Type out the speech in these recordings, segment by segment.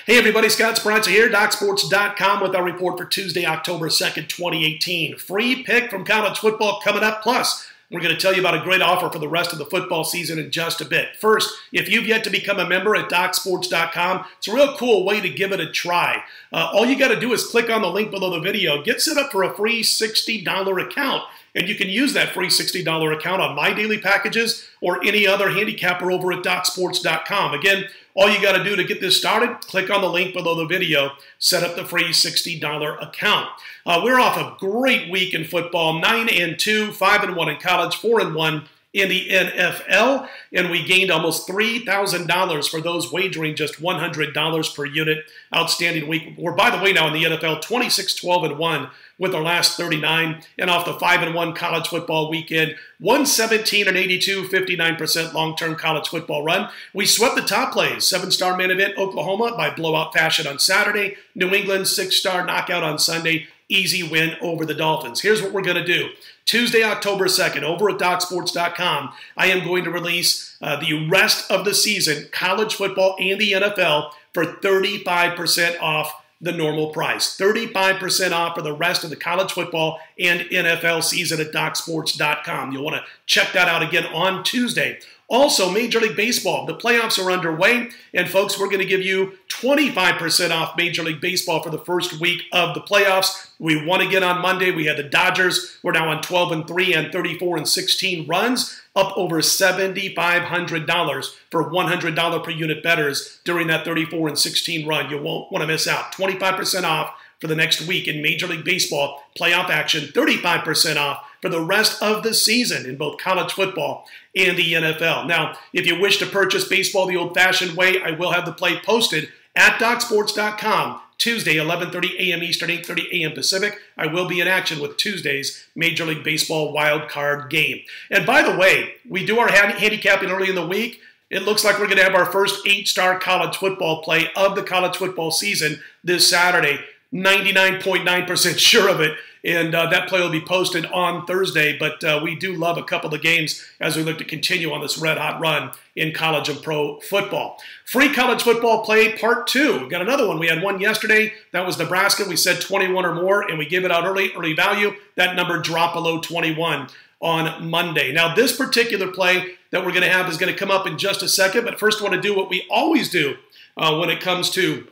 Hey everybody, Scott Spreitzer here, DocSports.com with our report for Tuesday, October 2nd, 2018. Free pick from college football coming up. Plus, we're going to tell you about a great offer for the rest of the football season in just a bit. First, if you've yet to become a member at DocSports.com, it's a real cool way to give it a try. All you got to do is click on the link below the video, get set up for a free $60 account, and you can use that free $60 account on my daily packages or any other handicapper over at DocSports.com. Again, all you got to do to get this started, click on the link below the video, set up the free $60 account. We're off a great week in football, 9-2, 5-1 in college, 4-1 in the NFL, and we gained almost $3,000 for those wagering just $100 per unit. Outstanding week. We're, by the way, now in the NFL, 26-12-1 with our last 39, and off the 5-1 college football weekend, 117-82, 59% long-term college football run. We swept the top plays. 7-star main event, Oklahoma by blowout fashion on Saturday. New England, 6-star knockout on Sunday. Easy win over the Dolphins. Here's what we're going to do. Tuesday, October 2nd, over at DocSports.com, I am going to release the rest of the season, college football and the NFL, for 35% off the normal price. 35% off for the rest of the college football and NFL season at DocSports.com. You'll want to check that out again on Tuesday. Also, Major League Baseball, the playoffs are underway, and folks, we're going to give you 25% off Major League Baseball for the first week of the playoffs. We won again on Monday. We had the Dodgers. We're now on 12-3 and 34-16 runs, up over $7,500 for $100 per unit bettors during that 34-16 run. You won't want to miss out. 25% off for the next week in Major League Baseball playoff action, 35% off for the rest of the season in both college football and the NFL. Now, if you wish to purchase baseball the old-fashioned way, I will have the play posted at DocSports.com Tuesday, 11:30 a.m. Eastern, 8:30 a.m. Pacific. I will be in action with Tuesday's Major League Baseball wild card game. And by the way, we do our handicapping early in the week. It looks like we're going to have our first 8-star college football play of the college football season this Saturday. 99.9% sure of it, and that play will be posted on Thursday, but we do love a couple of games as we look to continue on this red-hot run in college and pro football. Free college football play part 2. We've got another one. We had one yesterday. That was Nebraska. We said 21 or more, and we gave it out early value. That number dropped below 21 on Monday. Now, this particular play that we're going to have is going to come up in just a second, but first I want to do what we always do when it comes to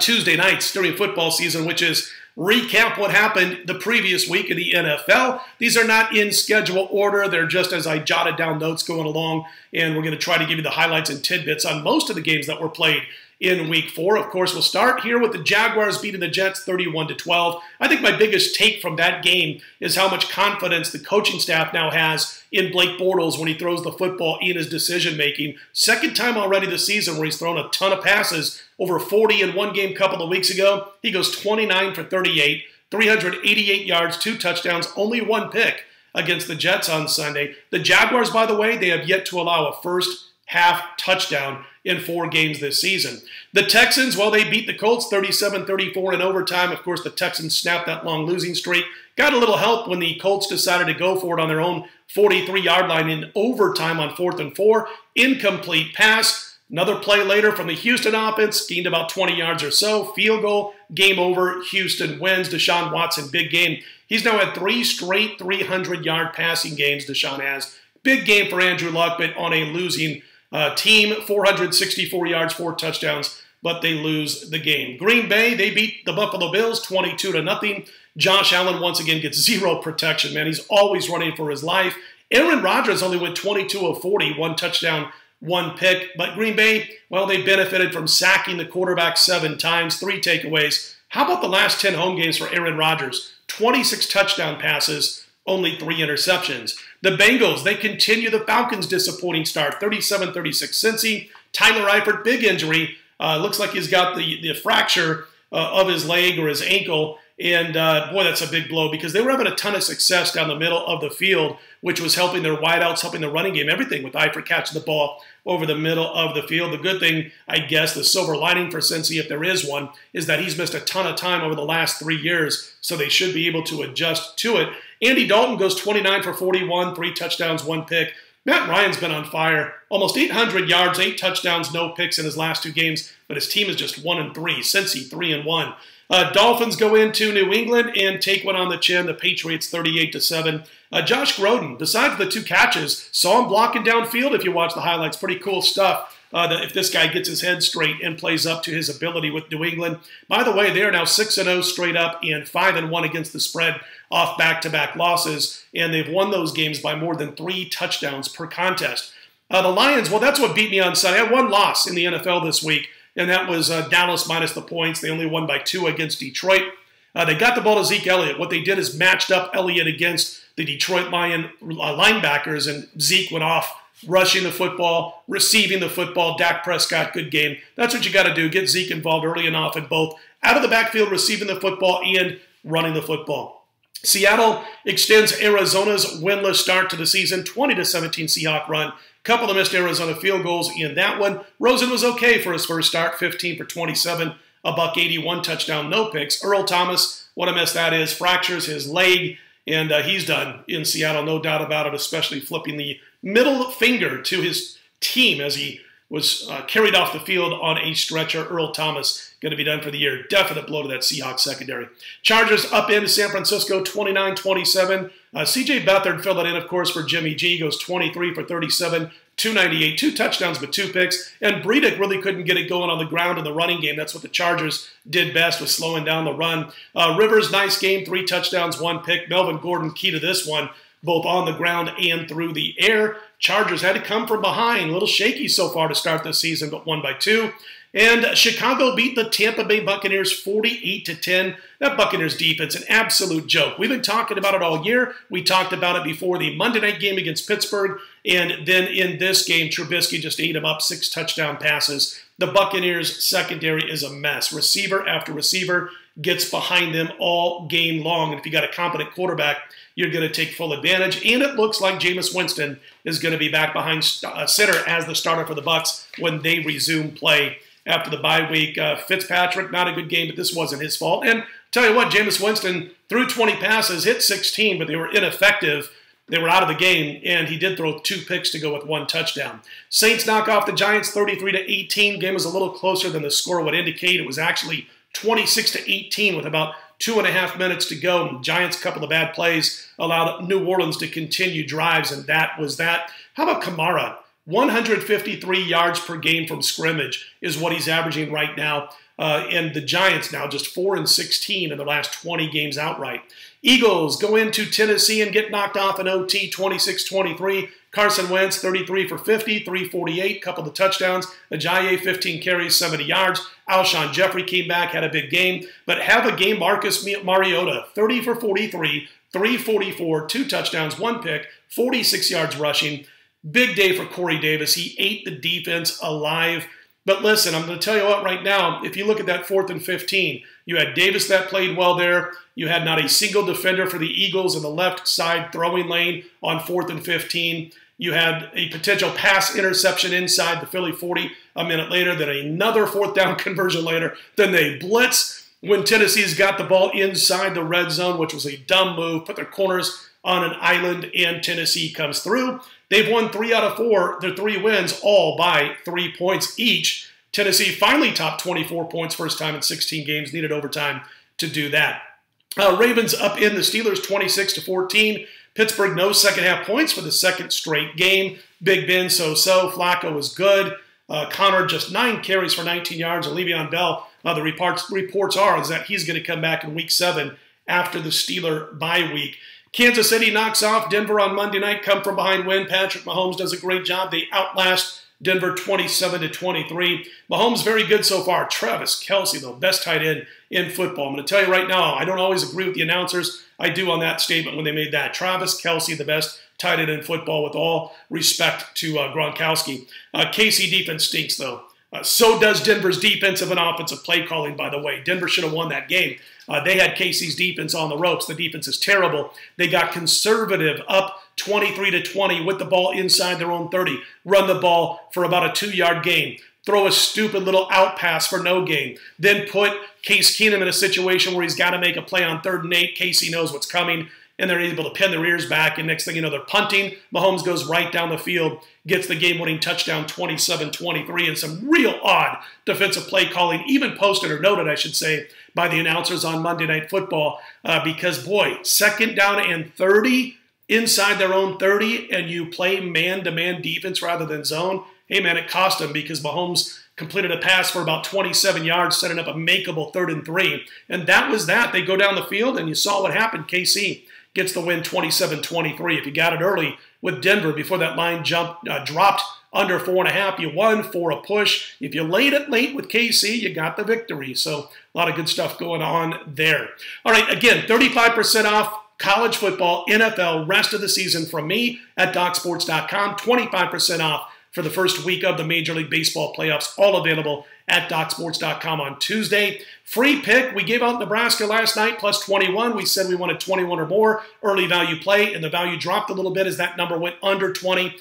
Tuesday nights during football season, which is recap what happened the previous week in the NFL. These are not in schedule order. They're just as I jotted down notes going along, and we're going to try to give you the highlights and tidbits on most of the games that were played in Week 4. Of course, we'll start here with the Jaguars beating the Jets 31-12. I think my biggest take from that game is how much confidence the coaching staff now has in Blake Bortles when he throws the football in his decision-making. Second time already this season where he's thrown a ton of passes, over 40 in one game a couple of weeks ago. He goes 29 for 38, 388 yards, 2 touchdowns, only 1 pick against the Jets on Sunday. The Jaguars, by the way, they have yet to allow a first-half touchdown in 4 games this season. The Texans, well, they beat the Colts 37-34 in overtime. Of course, the Texans snapped that long losing streak. Got a little help when the Colts decided to go for it on their own 43-yard line in overtime on 4th and 4. Incomplete pass. Another play later from the Houston offense, gained about 20 yards or so. Field goal, game over. Houston wins. Deshaun Watson, big game. He's now had 3 straight 300-yard passing games, Deshaun has. Big game for Andrew Luck, but on a losing team, 464 yards, 4 touchdowns, but they lose the game. Green Bay, they beat the Buffalo Bills 22-0. Josh Allen once again gets 0 protection, man. He's always running for his life. Aaron Rodgers only went 22 of 40, 1 touchdown, 1 pick. But Green Bay, well, they benefited from sacking the quarterback 7 times, 3 takeaways. How about the last 10 home games for Aaron Rodgers? 26 touchdown passes, only 3 interceptions. The Bengals, they continue the Falcons' disappointing start, 37-36 Cincy. Tyler Eifert, big injury. Looks like he's got the fracture of his leg or his ankle. And, boy, that's a big blow because they were having a ton of success down the middle of the field, which was helping their wideouts, helping the running game, everything with Eifert catching the ball over the middle of the field. The good thing, I guess, the silver lining for Cincy, if there is one, is that he's missed a ton of time over the last 3 years, so they should be able to adjust to it. Andy Dalton goes 29 for 41, 3 touchdowns, 1 pick. Matt Ryan's been on fire. Almost 800 yards, 8 touchdowns, no picks in his last 2 games, but his team is just 1-3. Cincy 3-1. Dolphins go into New England and take one on the chin. The Patriots 38-7. Josh Grodin, besides the 2 catches, saw him blocking downfield if you watch the highlights. Pretty cool stuff. If this guy gets his head straight and plays up to his ability with New England. By the way, they are now 6-0 straight up and 5-1 against the spread off back-to-back losses, and they've won those games by more than 3 touchdowns per contest. The Lions, well, that's what beat me on Sunday. I had 1 loss in the NFL this week, and that was Dallas minus the points. They only won by 2 against Detroit. They got the ball to Zeke Elliott. What they did is matched up Elliott against the Detroit Lion linebackers, and Zeke went off rushing the football, receiving the football. Dak Prescott, good game. That's what you got to do. Get Zeke involved early and often, both out of the backfield, receiving the football, and running the football. Seattle extends Arizona's winless start to the season, 20-17 Seahawk run. Couple of missed Arizona field goals in that one. Rosen was okay for his first start, 15 for 27, $180, 1 touchdown, no picks. Earl Thomas, what a mess that is, fractures his leg, and he's done in Seattle, no doubt about it, especially flipping the middle finger to his team as he was carried off the field on a stretcher. Earl Thomas going to be done for the year. Definite blow to that Seahawks secondary. Chargers up into San Francisco, 29-27. C.J. Beathard filled that in, of course, for Jimmy G. Goes 23 for 37, 298, 2 touchdowns but 2 picks. And Breida really couldn't get it going on the ground in the running game. That's what the Chargers did best, was slowing down the run. Rivers, nice game, 3 touchdowns, 1 pick. Melvin Gordon, key to this one, both on the ground and through the air. Chargers had to come from behind. A little shaky so far to start this season, but won by 2. And Chicago beat the Tampa Bay Buccaneers 48-10. That Buccaneers defense, an absolute joke. We've been talking about it all year. We talked about it before the Monday night game against Pittsburgh. And then in this game, Trubisky just ate him up, 6 touchdown passes. The Buccaneers secondary is a mess. Receiver after receiver gets behind them all game long. And if you got a competent quarterback, you're going to take full advantage. And it looks like Jameis Winston is going to be back behind center as the starter for the Bucs when they resume play after the bye week. Fitzpatrick, not a good game, but this wasn't his fault. And tell you what, Jameis Winston threw 20 passes, hit 16, but they were ineffective. They were out of the game, and he did throw 2 picks to go with 1 touchdown. Saints knock off the Giants 33-18. Game was a little closer than the score would indicate. It was actually 26-18 with about 2.5 minutes to go. And Giants, a couple of bad plays, allowed New Orleans to continue drives, and that was that. How about Kamara? 153 yards per game from scrimmage is what he's averaging right now. And the Giants now just 4-16 in the last 20 games outright. Eagles go into Tennessee and get knocked off in OT 26-23. Carson Wentz 33 for 50, 348, couple of touchdowns. Ajayi 15 carries, 70 yards. Alshon Jeffrey came back, had a big game. But have a game, Marcus Mariota, 30 for 43, 344, 2 touchdowns, 1 pick, 46 yards rushing. Big day for Corey Davis. He ate the defense alive. But listen, I'm going to tell you what right now, if you look at that 4th and 15, you had Davis that played well there. You had not a single defender for the Eagles in the left side throwing lane on 4th and 15. You had a potential pass interception inside the Philly 40 a minute later, then another 4th down conversion later. Then they blitz when Tennessee's got the ball inside the red zone, which was a dumb move, put their corners on an island, and Tennessee comes through. They've won 3 out of 4, their 3 wins, all by 3 points each. Tennessee finally topped 24 points, first time in 16 games, needed overtime to do that. Ravens up in the Steelers 26-14. Pittsburgh no second half points for the 2nd straight game. Big Ben so-so. Flacco was good. Connor just 9 carries for 19 yards. And Le'Veon Bell, the reports are is that he's going to come back in Week 7 after the Steeler bye week. Kansas City knocks off Denver on Monday night, come from behind win. Patrick Mahomes does a great job. They outlast Denver 27-23. Mahomes very good so far. Travis Kelce, the best tight end in football. I'm going to tell you right now, I don't always agree with the announcers. I do on that statement when they made that. Travis Kelce, the best tight end in football, with all respect to Gronkowski. KC defense stinks, though. So does Denver's defensive and offensive play calling, by the way. Denver should have won that game. They had KC's defense on the ropes. The defense is terrible. They got conservative, up 23-20 with the ball inside their own 30. Run the ball for about a 2-yard gain. Throw a stupid little out pass for no gain. Then put Case Keenum in a situation where he's got to make a play on 3rd and 8. Casey knows what's coming. and they're able to pin their ears back, and next thing you know, they're punting. Mahomes goes right down the field, gets the game-winning touchdown 27-23, and some real odd defensive play calling, even posted or noted, I should say, by the announcers on Monday Night Football, because, boy, 2nd down and 30 inside their own 30, and you play man-to-man defense rather than zone. Hey, man, it cost them because Mahomes completed a pass for about 27 yards, setting up a makeable 3rd and 3. And that was that. They go down the field, and you saw what happened. KC gets the win 27-23. If you got it early with Denver before that line dropped under 4.5, you won for a push. If you laid it late with KC, you got the victory. So a lot of good stuff going on there. All right, again, 35% off college football, NFL, rest of the season from me at DocSports.com. 25% off for the first week of the Major League Baseball playoffs, all available at DocSports.com on Tuesday. Free pick, we gave out Nebraska last night, plus 21. We said we wanted 21 or more early value play, and the value dropped a little bit as that number went under 20.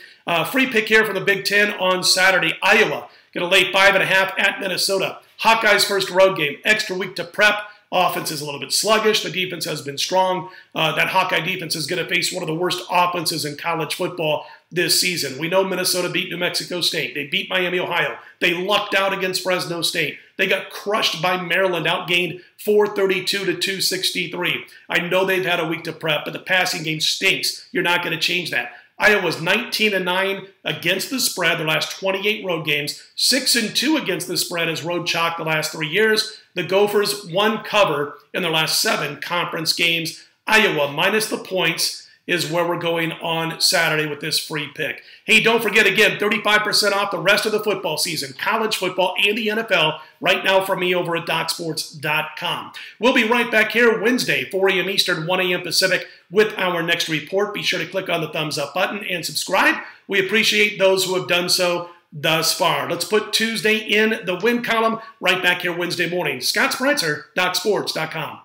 Free pick here for the Big Ten on Saturday. Iowa, going to lay 5.5 at Minnesota. Hawkeyes' first road game, extra week to prep. Offense is a little bit sluggish. The defense has been strong. That Hawkeye defense is going to face one of the worst offenses in college football this season. We know Minnesota beat New Mexico State. They beat Miami, Ohio. They lucked out against Fresno State. They got crushed by Maryland, outgained 432-263. I know they've had a week to prep, but the passing game stinks. You're not going to change that. Iowa's 19-9 against the spread their last 28 road games, 6-2 against the spread as road chalk the last 3 years. The Gophers won cover in their last 7 conference games. Iowa minus the points is where we're going on Saturday with this free pick. Hey, don't forget, again, 35% off the rest of the football season, college football and the NFL, right now from me over at DocSports.com. We'll be right back here Wednesday, 4 a.m. Eastern, 1 a.m. Pacific, with our next report. Be sure to click on the thumbs up button and subscribe. We appreciate those who have done so thus far. Let's put Tuesday in the win column right back here Wednesday morning. Scott Spreitzer, DocSports.com.